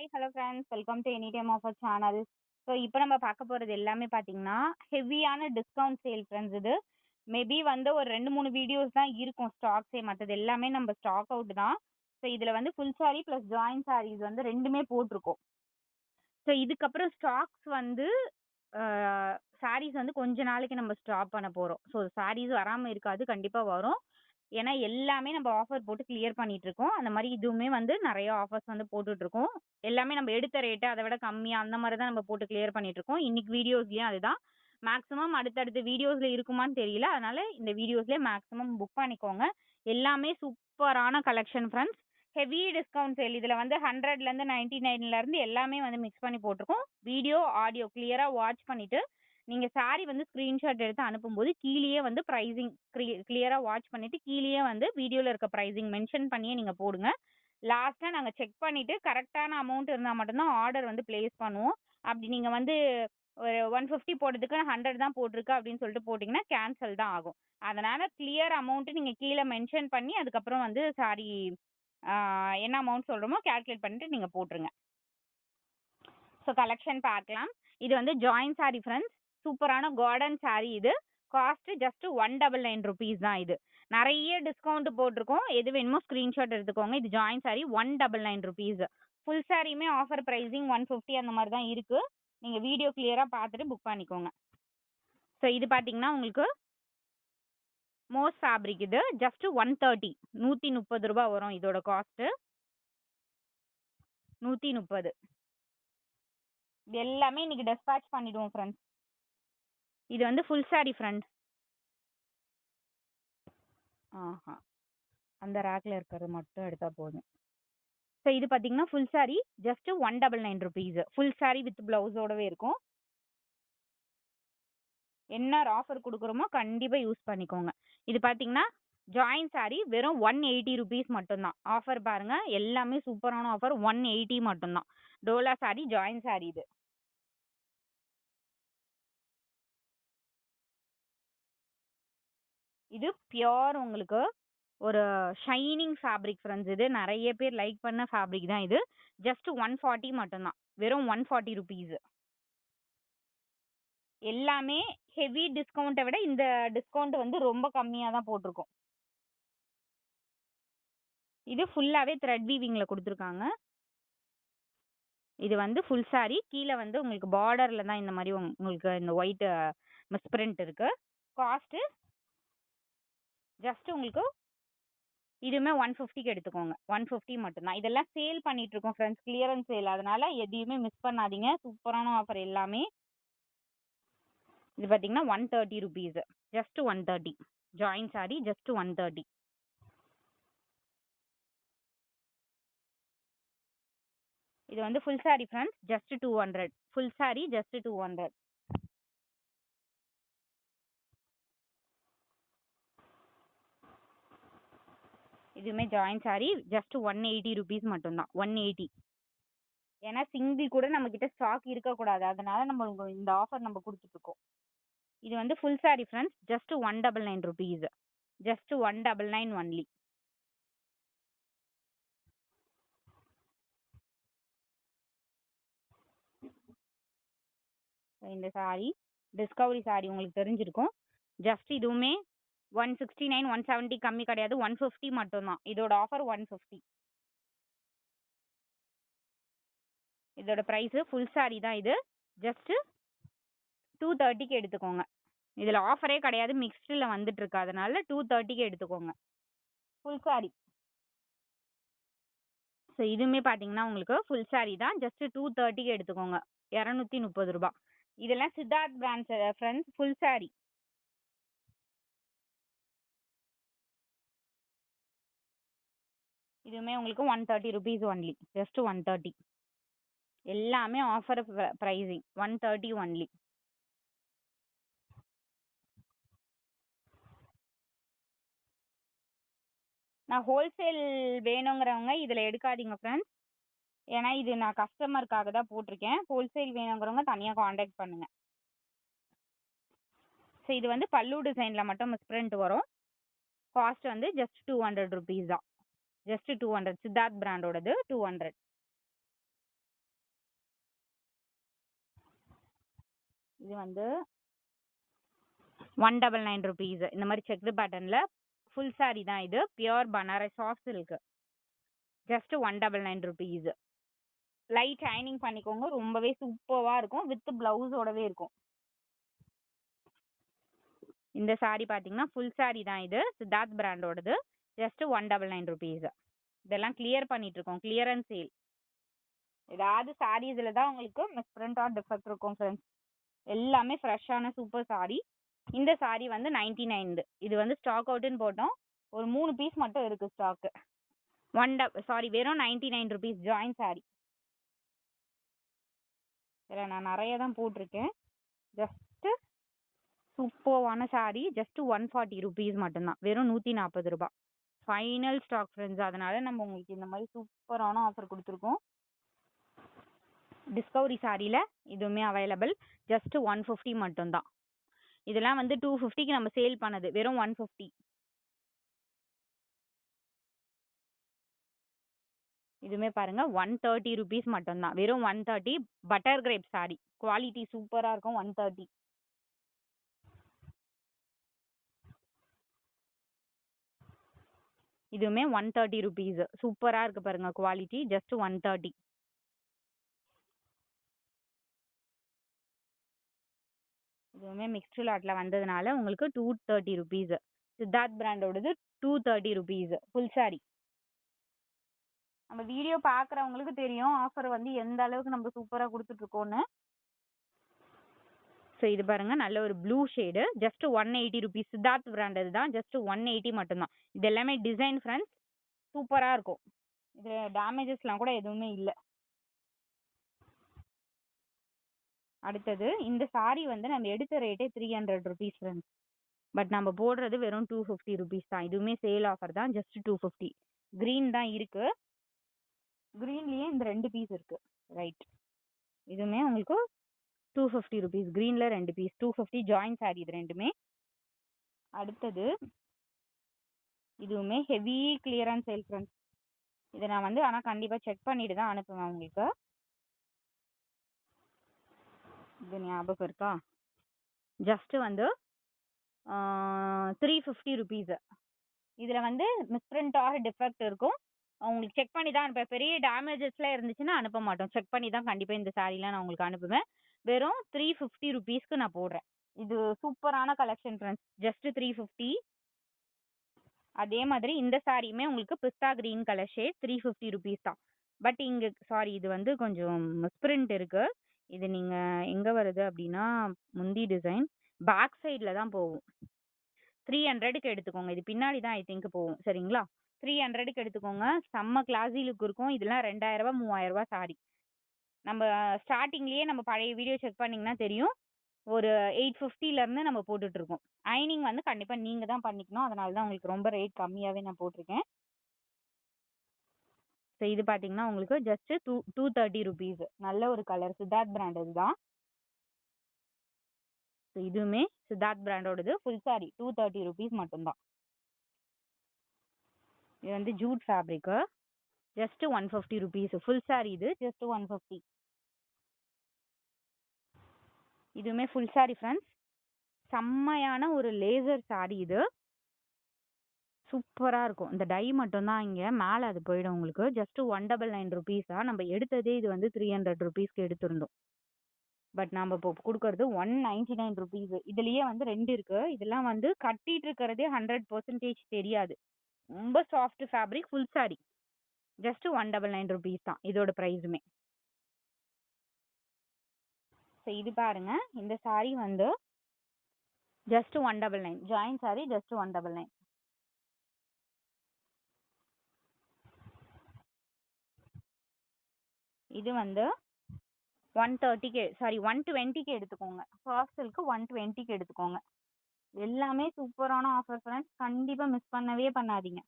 Hi hello friends, welcome to any time offer channel. So இப்போ நம்ம பார்க்க போகிறது எல்லாமே பார்த்தீங்கன்னா ஹெவியான டிஸ்கவுண்ட் சேல் ஃப்ரெண்ட்ஸ். இது மேபி வந்து ஒரு 2-3 வீடியோஸ் தான் இருக்கும் ஸ்டாக்ஸே, மற்றது எல்லாமே நம்ம ஸ்டாக் அவுட் தான். ஸோ இதில் வந்து full sari plus join saris வந்து ரெண்டுமே போட்டிருக்கோம். ஸோ இதுக்கப்புறம் ஸ்டாக்ஸ் வந்து சாரீஸ் வந்து கொஞ்ச நாளைக்கு நம்ம ஸ்டாப் பண்ண போகிறோம். ஸோ சாரீஸ் வராமல் இருக்காது, கண்டிப்பாக வரும். ஏன்னா எல்லாமே நம்ம ஆஃபர் போட்டு கிளியர் பண்ணிட்டு இருக்கோம். அந்த மாதிரி இதுவுமே வந்து நிறைய ஆஃபர்ஸ் வந்து போட்டுட்டு இருக்கோம். எல்லாமே நம்ம எடுத்த ரேட்டு அதை விட கம்மியா அந்த மாதிரி தான் நம்ம போட்டு கிளியர் பண்ணிட்டு இருக்கோம். இன்னைக்கு வீடியோஸ்லயும் அதுதான். மேக்ஸிமம் அடுத்தடுத்த வீடியோஸ்ல இருக்குமான்னு தெரியல, அதனால இந்த வீடியோஸ்லயே மேக்ஸிமம் புக் பண்ணிக்கோங்க. எல்லாமே சூப்பரான collection friends. Heavy discount sale. இதுல வந்து 100ல இருந்து 99ல இருந்து எல்லாமே வந்து மிக்ஸ் பண்ணி போட்டிருக்கோம். வீடியோ ஆடியோ கிளியரா வாட்ச் பண்ணிட்டு நீங்க சாரி வந்து ஸ்கிரீன்ஷாட் எடுத்து அனுப்பும்போது கீழேயே வந்து ப்ரைசிங் கிளியரா வாட்ச் பண்ணிட்டு கீழேயே வந்து வீடியோல இருக்க ப்ரைசிங் மென்ஷன் பண்ணியே நீங்க போடுங்க. லாஸ்டா நாங்க செக் பண்ணிட்டு கரெக்டான அமௌண்ட் இருந்தா மட்டும்தான் ஆர்டர் வந்து பிளேஸ் பண்ணுவோம். அப்படி நீங்க வந்து ஒரு 150 போட்டதுக்கு 100 தான் போட்டிருக்கு அப்படின்னு சொல்லிட்டு போட்டீங்கன்னா கேன்சல் தான் ஆகும். அதனால கிளியர் அமௌண்ட் நீங்க கீழே மென்ஷன் பண்ணி அதுக்கப்புறம் வந்து சாரி என்ன அமௌண்ட் சொல்றோமோ கால்குலேட் பண்ணிட்டு நீங்க போட்டுருங்க. ஸோ கலெக்ஷன் பார்க்கலாம். இது வந்து ஜாயின் சாரி ஃப்ரெண்ட்ஸ். சூப்பரான கார்டன் சாரி. இது காஸ்ட் ஜஸ்ட் 199 rupees தான். இது நிறைய டிஸ்கவுண்ட் போட்டிருக்கோம். எது வேணுமோ ஸ்கிரீன்ஷாட் எடுத்துக்கோங்க. இது ஜாயின் சாரி 199 rupees. ஃபுல் சாரியுமே ஆஃபர் ப்ரைஸிங் 150 அந்த மாதிரி தான் இருக்கு. நீங்க வீடியோ கிளியரா பார்த்துட்டு புக் பண்ணிக்கோங்க. ஸோ இது பார்த்தீங்கன்னா உங்களுக்கு மோஸ்ட் ஃபேப்ரிக். இது ஜஸ்ட் 130 130 ரூபாய் வரும். இதோட காஸ்ட் 130. இது எல்லாமே இன்னைக்கு டெஸ்பாச் பண்ணிடுவோம் ஃப்ரெண்ட்ஸ். இது வந்து ஃபுல் சாரி ஃப்ரெண்ட். ஆஹா, அந்த ரேக்ல இருக்கிறது மட்டும் எடுத்தா போதும். ஸோ இது பார்த்தீங்கன்னா full sari just 199 rupees. Full sari with பிளவுஸோடவே இருக்கும். என்ன ஆஃபர் கொடுக்குறோமோ கண்டிப்பாக யூஸ் பண்ணிக்கோங்க. இது பார்த்தீங்கன்னா ஜாயின் சாரி வெறும் 180 rupees மட்டும்தான். ஆஃபர் பாருங்க, எல்லாமே சூப்பரான ஆஃபர். 180 மட்டும்தான். Dola sorry join sorry. இது பியோர் உங்களுக்கு ஒரு ஷைனிங் ஃபேப்ரிக் ஃப்ரெண்ட்ஸ். இது நிறைய பேர் லைக் பண்ண ஃபேப்ரிக் தான். இது ஜஸ்ட் 140 மட்டும்தான். வெறும் 140 rupees. எல்லாமே ஹெவி டிஸ்கவுண்ட்டை விட இந்த டிஸ்கவுண்ட் வந்து ரொம்ப கம்மியாக தான் போட்டிருக்கோம். இது ஃபுல்லாகவே த்ரெட் வீவிங்கில் கொடுத்துருக்காங்க. இது வந்து ஃபுல் சாரி கீழே வந்து உங்களுக்கு பார்டரில் தான் இந்த மாதிரி உங்களுக்கு இந்த ஒயிட் மிஸ்பிரிண்ட் இருக்கு. காஸ்ட்டு ஜஸ்ட் உங்களுக்கு இதுவுமே 150க்கு எடுத்துக்கோங்க. 150 மட்டும்தான். இதெல்லாம் சேல் பண்ணிட்டு இருக்கோம் ஃப்ரெண்ட்ஸ், கிளியரன்ஸ் சேல். அதனால எதையுமே மிஸ் பண்ணாதீங்க. சூப்பரான ஆஃபர் எல்லாமே. இது பார்த்தீங்கன்னா 130 rupees. Just 130. Join sorry just 130. இது வந்து full sorry friends just 200. Full sari just 200. இதுவுமே ஜாயின் சாரி ஜஸ்ட் 180 rupees மட்டும்தான். 180. ஏன்னா சிங்கிள் கூட நம்ம கிட்ட ஸ்டாக் இருக்கக்கூடாது, அதனால நம்ம இந்த ஆஃபர் நம்ம கொடுத்துட்டு இருக்கோம். இது வந்து full sorry friends just 199 rupees. Just 199 only. இந்த சாரி டிஸ்கவரி சாரி உங்களுக்கு தெரிஞ்சிருக்கும். ஜஸ்ட் இதுவுமே 169 170 கம்மி கிடையாது. 150 மட்டும்தான். இதோட ஆஃபர் 150. இதோட ப்ரைஸு ஃபுல் சாரி தான். இது ஜஸ்ட் 230க்கு எடுத்துக்கோங்க. இதில் ஆஃபரே கிடையாது, மிக்ஸ்டில் வந்துட்டு இருக்கு, அதனால 230க்கு எடுத்துக்கோங்க ஃபுல் சாரி. ஸோ இதுவுமே பார்த்தீங்கன்னா உங்களுக்கு ஃபுல் சாரி தான். ஜஸ்ட் 230க்கு எடுத்துக்கோங்க. 230 ரூபாய். இதெல்லாம் Siddharth brands friends. Full sorry இதுவுமே உங்களுக்கு 130 rupees ஒன்லி. ஜஸ்ட் 130. எல்லாமே ஆஃபர் ப்ரைஸிங் 130 ஒன்லி. நான் ஹோல்சேல் வேணுங்கிறவங்க இதில் எடுக்காதீங்க ஃப்ரெண்ட்ஸ். ஏன்னா இது நான் கஸ்டமருக்காக தான் போட்டிருக்கேன். ஹோல்சேல் வேணுங்கிறவங்க தனியாக காண்டாக்ட் பண்ணுங்கள். ஸோ இது வந்து பல்லு டிசைனில் மட்டும் மிஸ்பிரிண்ட் வரும். காஸ்ட் வந்து ஜஸ்ட் 200 rupees தான். ஜஸ்ட் 200. சித்தார்த் பிராண்டோடது 200. இது வந்து 199 rupees. இந்த மாதிரி செக்டு பேட்டர்ன்ல ஃபுல் saree தான் இது. Pure Banaras soft silk. Just 199 rupees. Light shining பண்ணிக்கோங்க, ரொம்பவே சூப்பர்வா இருக்கும். வித் பிளவுஸோடவே இருக்கும். இந்த saree பாத்தீங்கன்னா ஃபுல் saree தான் இது. சித்தார்த் பிராண்டோடது. Just 199 rupees. இதெல்லாம் கிளியர் பண்ணிட்டு இருக்கோம், கிளியரன்ஸ் சேல். ஏதாவது சாரீஸ்ல தான் உங்களுக்கு மிஸ்பிரிண்ட் ஆர் டிஃபெக்ட் இருக்கும் ஃப்ரெண்ட்ஸ். எல்லாமே ஃப்ரெஷ்ஷான சூப்பர் saree. இந்த saree வந்து 99. இது வந்து ஸ்டாக் அவுட்னு போட்டோம். ஒரு 3 பீஸ் மட்டும் இருக்கு ஸ்டாக். வெறும் 99 rupees ஜாயின் saree. இதில் நான் நிறைய தான் போட்டிருக்கேன். ஜஸ்ட் சூப்பர்வான saree. ஜஸ்ட் 140 rupees மட்டும்தான். வெறும் 140 ரூபாய். Final stock friends. அதனால நம்ம உங்களுக்கு இந்த மாதிரி சூப்பரான ஆஃபர் கொடுத்துருக்கோம். டிஸ்கவரி சாரியில் இதுவுமே அவைலபிள். ஜஸ்ட் 150 மட்டும்தான். இதெல்லாம் வந்து 250க்கு நம்ம சேல் பண்ணது. வெறும் 150. இதுவுமே பாருங்க 130 rupees மட்டும்தான். வெறும் 130. Butter grape saree. குவாலிட்டி சூப்பராக இருக்கும். 130. இதுவுமே 130 rupees. சூப்பராக இருக்கு பாருங்க குவாலிட்டி. ஜஸ்ட் 130. இதுவுமே மிக்ஸ்டு லாட்டில் வந்ததுனால உங்களுக்கு 230 rupees. சித்தார்த் பிராண்டோடது 230 rupees. Full saree. நம்ம வீடியோ பார்க்குறவங்களுக்கு தெரியும் ஆஃபர் வந்து எந்த அளவுக்கு நம்ம சூப்பராக கொடுத்துட்ருக்கோன்னு. ஸோ இது பாருங்க, நல்ல ஒரு blue shade. Just 180 rupees. Siddharth பிராண்டது தான். ஜஸ்ட் 180 மட்டும்தான். இது எல்லாமே டிசைன் ஃப்ரெண்ட்ஸ். சூப்பராக இருக்கும். இது டேமேஜஸ்லாம் கூட எதுவுமே இல்லை. அடுத்தது இந்த saree வந்து நம்ம எடுத்த ரேட்டே 300 rupees ஃப்ரெண்ட்ஸ். பட் நம்ம போடுறது வெறும் 250 rupees தான். இதுவுமே சேல் ஆஃபர் தான். ஜஸ்ட் 250. க்ரீன் தான் இருக்கு. க்ரீன்லேயே இந்த 2 பீஸ் இருக்கு. ரைட். இதுவுமே உங்களுக்கு 250 rupees. க்ரீனில் 2 பீஸ் 250 ஜாயின் saree இது ரெண்டுமே. அடுத்தது இதுவுமே ஹெவி கிளியரன்ஸ் சேல் ஃப்ரெண்ட்ஸ். இதை நான் வந்து ஆனால் கண்டிப்பாக செக் பண்ணிட்டு தான் அனுப்புவேன் உங்களுக்கு. இது ஞாபகம் இருக்கா? ஜஸ்ட் வந்து 350 rupees. இதில் வந்து மிஸ்பிரிண்ட் ஆர் டிஃபெக்ட் இருக்கும். உங்களுக்கு செக் பண்ணி தான் அனுப்பேன். பெரிய டேமேஜஸ்லாம் இருந்துச்சுன்னா அனுப்ப மாட்டோம். செக் பண்ணி தான் கண்டிப்பாக இந்த சாரீலாம் நான் உங்களுக்கு அனுப்புவேன். வெறும் 350 rupeesக்கு நான் போடுறேன். இது சூப்பரான கலெக்ஷன் ஃப்ரெண்ட்ஸ். ஜஸ்ட் 350. அதே மாதிரி இந்த சாரியுமே உங்களுக்கு பிஸ்தா கிரீன் கலர் ஷேட் 350 rupees தான். பட் இங்கே சாரி, இது வந்து கொஞ்சம் மிஸ்பிரிண்ட் இருக்கு. இது நீங்கள் எங்கே வருது அப்படின்னா முந்தி டிசைன் பேக் சைடில் தான் போகும். 300க்கு எடுத்துக்கோங்க. இது பின்னாடி தான் ஐ திங்க் போகும். சரிங்களா? 300க்கு எடுத்துக்கோங்க. செம்ம கிளாஸி லுக் இருக்கும். இதெல்லாம் 2000 ரூபாய் 3000 ரூபாய் சாரி. நம்ம ஸ்டார்டிங்லேயே நம்ம பழைய வீடியோ செக் பண்ணிங்கன்னா தெரியும். ஒரு 850லேருந்து நம்ம போட்டுட்ருக்கோம். ஐனிங் வந்து கண்டிப்பாக நீங்கள் தான் பண்ணிக்கணும். அதனால தான் உங்களுக்கு ரொம்ப ரேட் கம்மியாகவே நான் போட்டிருக்கேன். ஸோ இது பார்த்தீங்கன்னா உங்களுக்கு ஜஸ்ட் 230 rupees. நல்ல ஒரு கலர். சித்தார்த் பிராண்டட் தான். ஸோ இதுவுமே சித்தார்த் பிராண்டோடது. ஃபுல் சாரி 230 rupees மட்டும்தான். இது வந்து jute fabric. Just 150 rupees. Full sari இது. ஜஸ்ட் 150. இதுவுமே ஃபுல் சாரி ஃப்ரெண்ட்ஸ். செம்மையான ஒரு லேசர் சாரி இது. சூப்பராக இருக்கும். இந்த டை மட்டும்தான் இங்கே மேலே அது போயிடும் உங்களுக்கு. ஜஸ்ட் 199 rupees தான். நம்ம எடுத்ததே இது வந்து 300 rupeesக்கு எடுத்திருந்தோம். பட் நம்ம இப்போ கொடுக்கறது 199 rupees. இதுலேயே வந்து 2 இருக்கு. இதெல்லாம் வந்து கட்டிட்டு இருக்கிறதே 100% தெரியாது. ரொம்ப soft fabric. Full sari. Just 199 rupees தான் இதோட ப்ரைஸுமே. ஸோ இது பாருங்க, இந்த சாரி வந்து ஜஸ்ட் 199 ஜாயின் சாரி. ஜஸ்ட் 199. இது வந்து 130க்கு சாரி 120க்கு எடுத்துக்கோங்க. சாஃப்ட் சில்க்கு 120க்கு எடுத்துக்கோங்க. எல்லாமே சூப்பரான ஆஃபர் ஃப்ரெண்ட்ஸ். கண்டிப்பாக மிஸ் பண்ணவே பண்ணாதீங்க.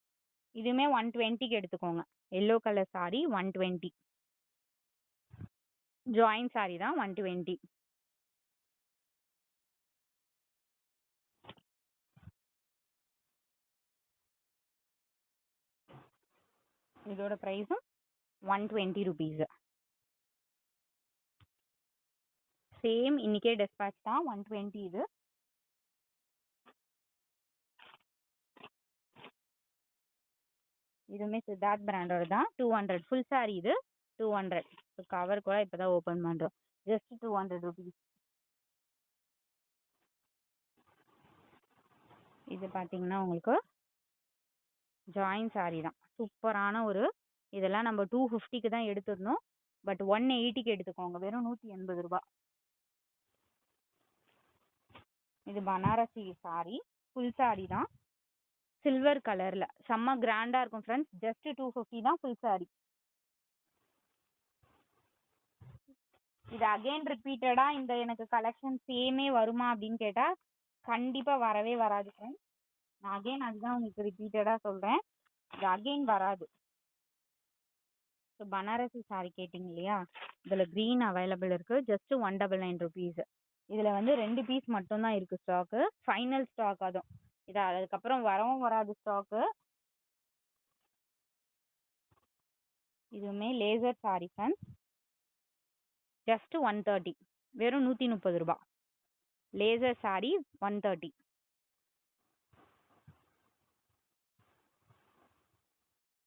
இதுவுமே 120க்கு எடுத்துக்கோங்க. Yellow colour sorry 120. Join sorry தான் 120. இதோட ப்ரைஸும் 120 rupees. சேம் இன்னைக்கே டிஸ்பேட்ச் தான் 120 இது. இதுவுமே சித்தார்த் பிராண்டோட தான் 200 ஃபுல் சாரி இது 200. கவர் கூட இப்பதான் ஓபன் பண்றோம். Just 200 rupees. இது பாத்தீங்கன்னா உங்களுக்கு ஜாயின் சாரி தான், சூப்பரான ஒரு, இதெல்லாம் நம்ம 250க்கு தான் எடுத்துருந்தோம், பட் 180க்கு எடுத்துக்கோங்க, வெறும் 180 ரூபாய். இது பனாரசி சாரி, ஃபுல் சாரி தான், சில்வர் கலர்ல செம்ம கிராண்டா இருக்கும் ஃப்ரெண்ட்ஸ். ஜஸ்ட் 250 தான் ஃபுல் சாரி. இது அகைன் ரிப்பீட்டடா இந்த எனக்கு கலெக்ஷன் சேமே வருமா அப்படின்னு கேட்டா கண்டிப்பா வரவே வராது ஃப்ரெண்ட்ஸ். நான் அகைன் அதுதான் உங்களுக்கு ரிப்பீட்டடா சொல்றேன், இது அகைன் வராது. ஸோ பனாரசி சாரி கேட்டிங்க இல்லையா, இதுல க்ரீன் அவைலபிள் இருக்கு, ஜஸ்ட் 199 rupees. இதுல வந்து 2 பீஸ் மட்டும் தான் இருக்கு ஸ்டாக்கு, ஃபைனல் ஸ்டாக். அதுவும் இது அதுக்கப்புறம் வரவும் வராது ஸ்டாக்கு. இதுவுமே லேசர் சாரி ஃப்ரெண்ட்ஸ், ஜஸ்ட் 130, வெறும் 130 ரூபாய். Laser sorry 130.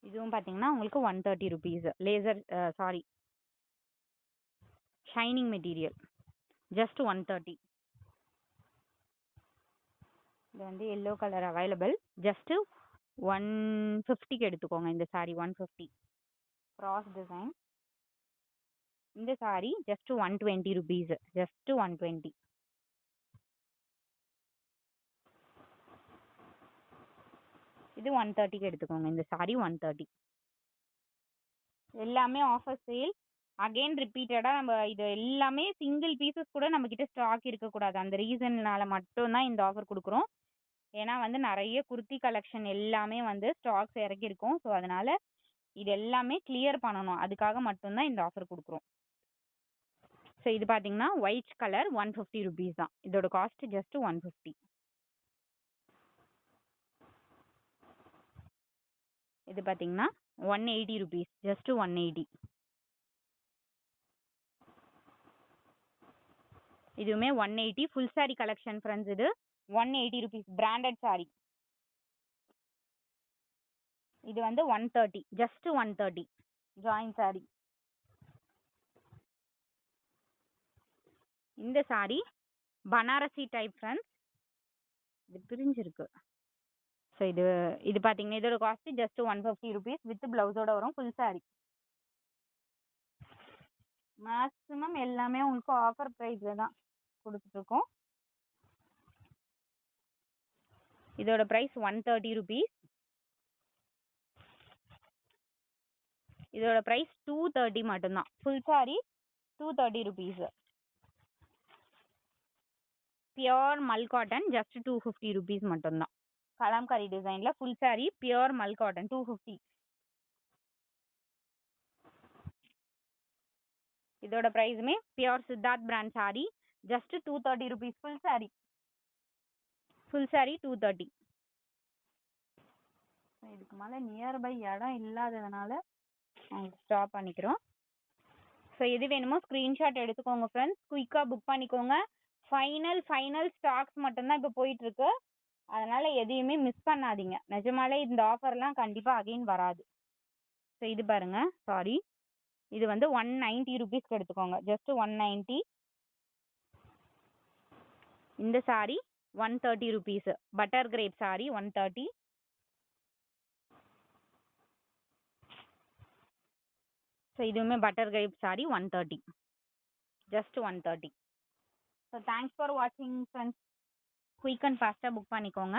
இதுவும் பாத்தீங்கன்னா உங்களுக்கு 130 rupees. Laser sorry shining material, just 130. இது வந்து எல்லோ கலர் அவைலபிள், ஜஸ்ட் 150க்கு எடுத்துக்கோங்க இந்த சாரி. 150 cross design. இந்த சாரி ஜஸ்ட் 120 rupees, ஜஸ்ட் 120. இது 130க்கு எடுத்துக்கோங்க இந்த சாரி 130. எல்லாமே ஆஃபர் சேல், அகைன் ரிப்பீட்டடா நம்ம இது எல்லாமே சிங்கிள் பீசஸ் கூட நம்ம கிட்ட ஸ்டாக் இருக்கக்கூடாது, அந்த ரீசன்னால மட்டும்தான் இந்த ஆஃபர் கொடுக்குறோம். ஏன்னா வந்து நிறைய குர்த்தி கலெக்ஷன் எல்லாமே வந்து ஸ்டாக்ஸ் இறக்கிருக்கோம். ஸோ அதனால இது எல்லாமே கிளியர் பண்ணணும், அதுக்காக மட்டும்தான் இந்த ஆஃபர் கொடுக்குறோம். ஸோ இது பார்த்தீங்கன்னா ஒயிட் கலர் 150 rupees தான், இதோட காஸ்ட் ஜஸ்ட் 150. இது பார்த்தீங்கன்னா 180 rupees, ஜஸ்ட் 180. இதுவுமே 180 ஃபுல் சாரி கலெக்ஷன் ஃப்ரெண்ட்ஸ். இது 180 rupees பிராண்டட் சாரி. இது வந்து 130, ஜஸ்ட் 130 ஜாயின் சாரி. இந்த சாரி பனாரசி டைப் ஃப்ரெண்ட்ஸ், இது பிரிஞ்சிருக்கு. ஸோ இது இது பார்த்தீங்கன்னா இதோட காஸ்ட் ஜஸ்ட் 150 rupees வித் பிளவுஸோட வரும் ஃபுல் சாரி. மேக்ஸிமம் எல்லாமே உங்களுக்கு ஆஃபர் ப்ரைஸ்ல தான் கொடுத்துட்ருக்கோம். இதோட ப்ரைஸ் 130 rupees. இதோட ப்ரைஸ் 230 மட்டும்தான், full sari 230 rupees. Pure mul cotton just 250 rupees மட்டும்தான். கலாம்காரி டிசைன்ல full sari pure mul cotton 250. இதோட ப்ரைஸுமே pure Siddharth brand sari, just 230 rupees full sari. Full sari 230. இதுக்கு மேலே நியர்பை இடம் இல்லாததுனால ஸ்டாப் பண்ணிக்கிறோம். ஸோ எது வேணுமோ ஸ்க்ரீன்ஷாட் எடுத்துக்கோங்க ஃப்ரெண்ட்ஸ், குயிக்காக புக் பண்ணிக்கோங்க. ஃபைனல் ஸ்டாக்ஸ் மட்டும்தான் இப்போ போயிட்டுருக்கு, அதனால் எதையுமே மிஸ் பண்ணாதீங்க. நிஜமாலே இந்த ஆஃபர்லாம் கண்டிப்பாக அகைன் வராது. ஸோ இது பாருங்கள் சாரி, இது வந்து 190 rupeesக்கு எடுத்துக்கோங்க, ஜஸ்ட் 190. இந்த sari 130 rupees butter crepe sari 130. So இதுவுமே butter crepe sari 130, just 130. So thanks for வாட்சிங் ஃப்ரெண்ட்ஸ், குயிக் அண்ட் ஃபாஸ்ட்டாக புக் பண்ணிக்கோங்க.